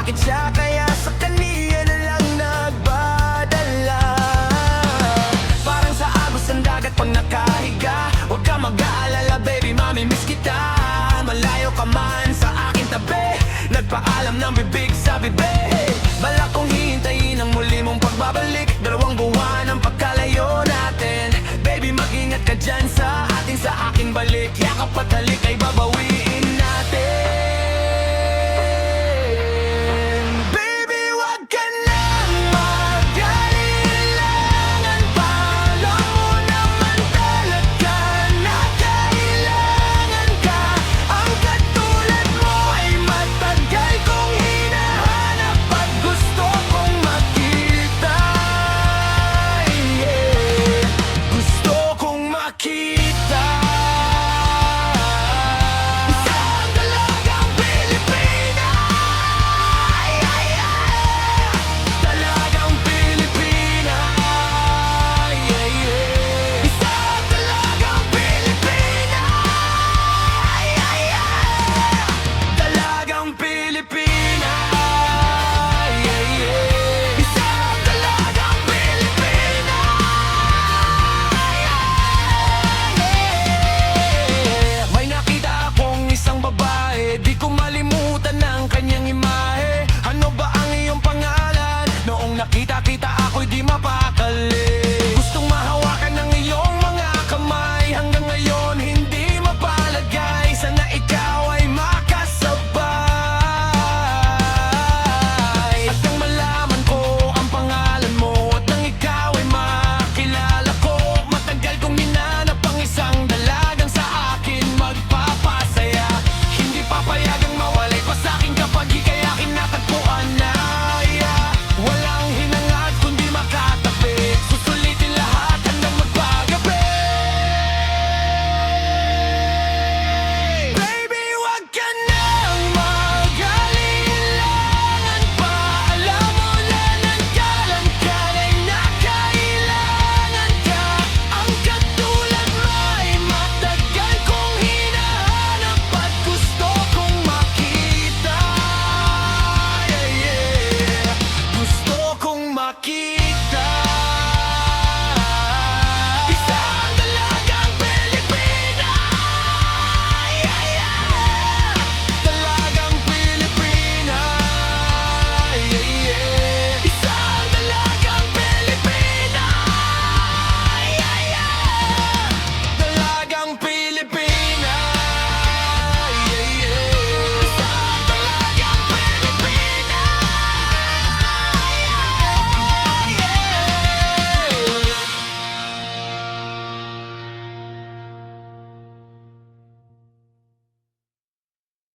bakit siya kaya sa kaniya na lang nagpadala. Parang sa agos ng dagat pag nakahiga, huwag ka mag-aalala baby, mamimiss kita. Malayo ka man sa aking tabi, nagpaalam ng bibig sa bibig. Balak kong hihintayin ang muli mong pagbabalik, 2 buwan ang pagkalayo natin. Baby, mag-ingat ka dyan